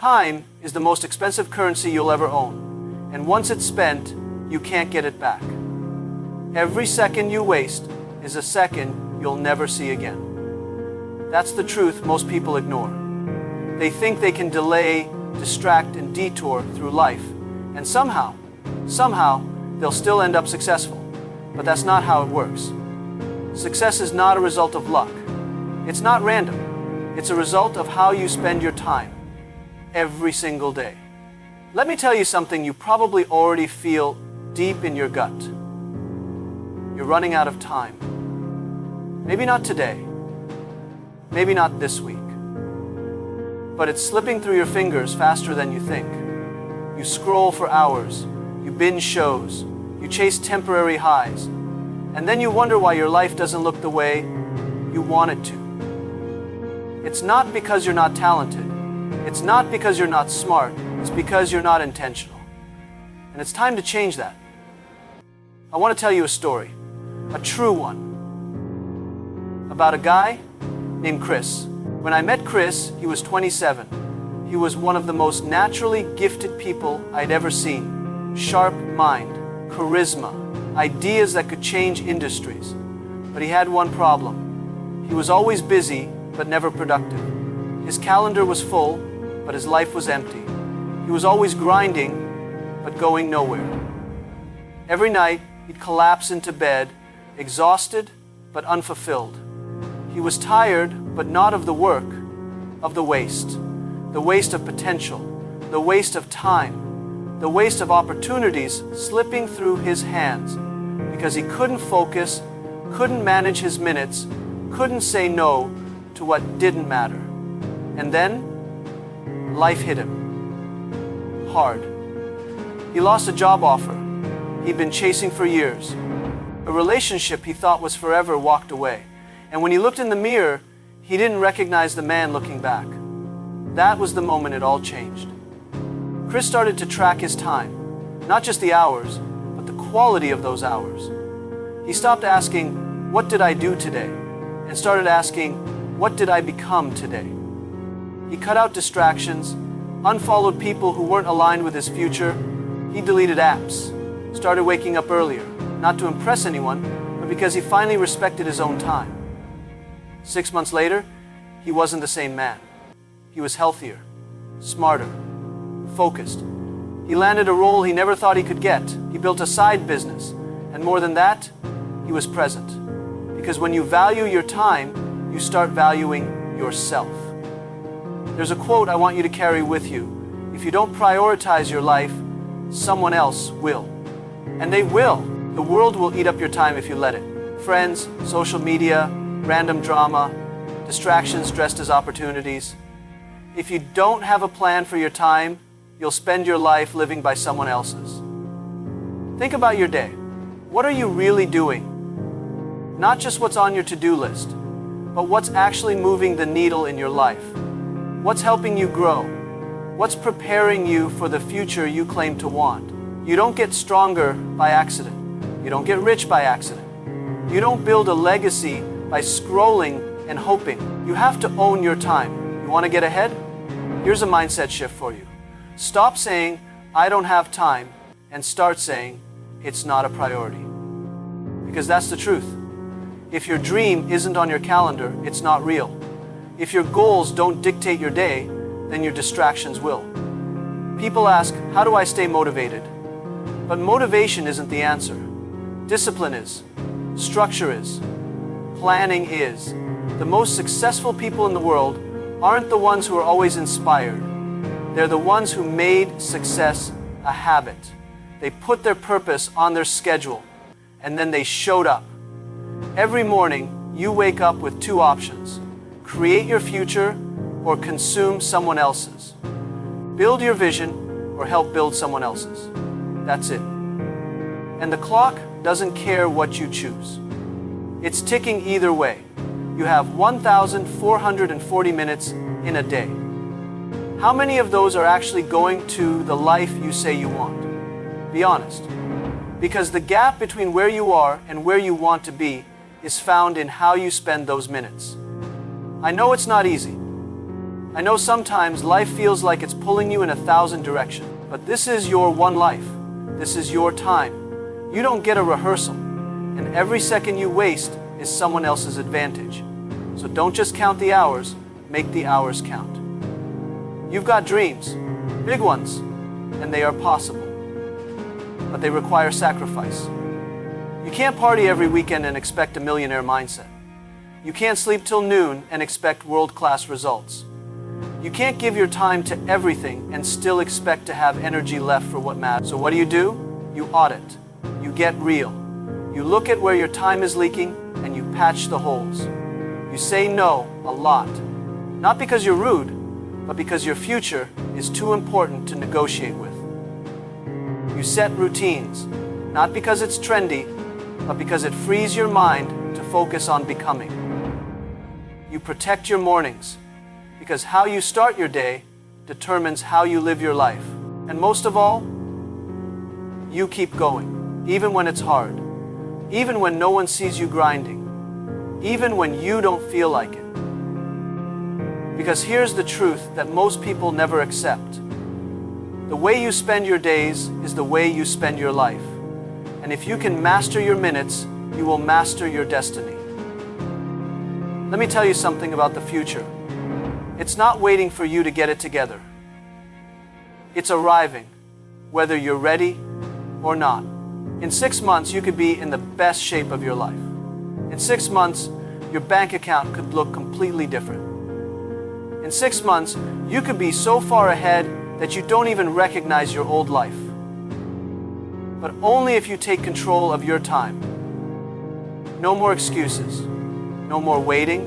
Time is the most expensive currency you'll ever own, and once it's spent, you can't get it back. Every second you waste is a second you'll never see again. That's the truth most people ignore. They think they can delay, distract, and detour through life, and somehow, they'll still end up successful. But that's not how it works. Success is not a result of luck. It's not random. It's a result of how you spend your time every single day. Let me tell you something you probably already feel deep in your gut. You're running out of time. Maybe not today. Maybe not this week. But it's slipping through your fingers faster than you think. You scroll for hours. You binge shows. You chase temporary highs. And then you wonder why your life doesn't look the way you want it to. It's not because you're not talented. It's not because you're not smart. It's because you're not intentional. And it's time to change that. I want to tell you a story, a true one, about a guy named Chris. When I met Chris, he was 27. He was one of the most naturally gifted people I'd ever seen. Sharp mind, charisma, ideas that could change industries. But he had one problem. He was always busy, but never productive. His calendar was full, but his life was empty. He was always grinding, but going nowhere. Every night, he'd collapse into bed, exhausted, but unfulfilled. He was tired, but not of the work, of the waste of potential, the waste of time, the waste of opportunities slipping through his hands because he couldn't focus, couldn't manage his minutes, couldn't say no to what didn't matter. And then, life hit him. Hard. He lost a job offer he'd been chasing for years. A relationship he thought was forever walked away. And when he looked in the mirror, he didn't recognize the man looking back. That was the moment it all changed. Chris started to track his time, not just the hours, but the quality of those hours. He stopped asking, "What did I do today?" and started asking, "What did I become today?" He cut out distractions, unfollowed people who weren't aligned with his future. He deleted apps, started waking up earlier, not to impress anyone, but because he finally respected his own time. 6 months later, he wasn't the same man. He was healthier, smarter, focused. He landed a role he never thought he could get. He built a side business. And more than that, he was present. Because when you value your time, you start valuing yourself. There's a quote I want you to carry with you. If you don't prioritize your life, someone else will. And they will. The world will eat up your time if you let it. Friends, social media, random drama, distractions dressed as opportunities. If you don't have a plan for your time, you'll spend your life living by someone else's. Think about your day. What are you really doing? Not just what's on your to-do list, but what's actually moving the needle in your life. What's helping you grow? What's preparing you for the future you claim to want? You don't get stronger by accident. You don't get rich by accident. You don't build a legacy by scrolling and hoping. You have to own your time. You want to get ahead? Here's a mindset shift for you. Stop saying, "I don't have time," and start saying, "It's not a priority." Because that's the truth. If your dream isn't on your calendar, it's not real. If your goals don't dictate your day, then your distractions will. People ask, "How do I stay motivated?" But motivation isn't the answer. Discipline is. Structure is. Planning is. The most successful people in the world aren't the ones who are always inspired. They're the ones who made success a habit. They put their purpose on their schedule, and then they showed up. Every morning, you wake up with two options: create your future or consume someone else's. Build your vision or help build someone else's. That's it. And the clock doesn't care what you choose. It's ticking either way. You have 1,440 minutes in a day. How many of those are actually going to the life you say you want? Be honest. Because the gap between where you are and where you want to be is found in how you spend those minutes. I know it's not easy. I know sometimes life feels like it's pulling you in 1,000 directions, but this is your one life. This is your time. You don't get a rehearsal, and every second you waste is someone else's advantage. So don't just count the hours, make the hours count. You've got dreams, big ones, and they are possible, but they require sacrifice. You can't party every weekend and expect a millionaire mindset. You can't sleep till noon and expect world-class results. You can't give your time to everything and still expect to have energy left for what matters. So what do? You audit. You get real. You look at where your time is leaking and you patch the holes. You say no a lot. Not because you're rude, but because your future is too important to negotiate with. You set routines, not because it's trendy, but because it frees your mind to focus on becoming. You protect your mornings, because how you start your day determines how you live your life. And most of all, you keep going, even when it's hard, even when no one sees you grinding, even when you don't feel like it. Because here's the truth that most people never accept. The way you spend your days is the way you spend your life. And if you can master your minutes, you will master your destiny. Let me tell you something about the future. It's not waiting for you to get it together. It's arriving, whether you're ready or not. In 6 months, you could be in the best shape of your life. In 6 months, your bank account could look completely different. In 6 months, you could be so far ahead that you don't even recognize your old life. But only if you take control of your time. No more excuses. No more waiting.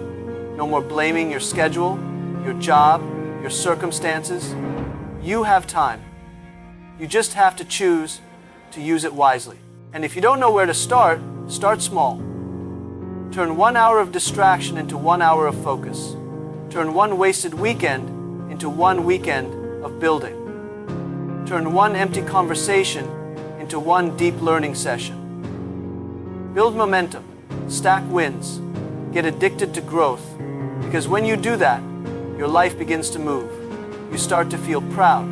No more blaming your schedule, your job, your circumstances. You have time. You just have to choose to use it wisely. And if you don't know where to start, start small. Turn 1 hour of distraction into 1 hour of focus. Turn one wasted weekend into 1 weekend of building. Turn one empty conversation into 1 deep learning session. Build momentum, stack wins, get addicted to growth, because when you do that, your life begins to move. You start to feel proud,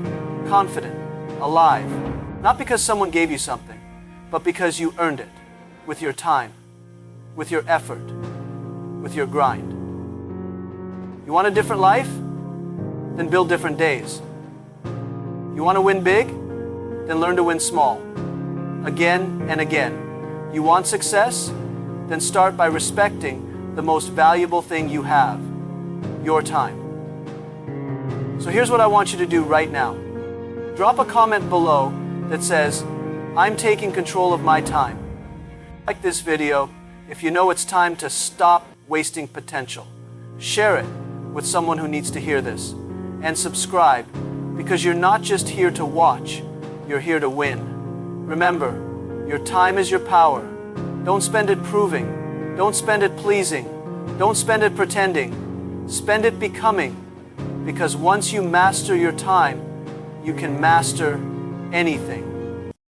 confident, alive, not because someone gave you something, but because you earned it with your time, with your effort, with your grind. You want a different life? Then build different days. You want to win big? Then learn to win small. Again and again. You want success? Then start by respecting the most valuable thing you have, your time. So here's what I want you to do right now. Drop a comment below that says, I'm taking control of my time. Like this video if you know it's time to stop wasting potential. Share it with someone who needs to hear this. And subscribe, because you're not just here to watch, you're here to win. Remember, your time is your power. Don't spend it proving. Don't spend it pleasing. Don't spend it pretending. Spend it becoming. Because once you master your time, you can master anything.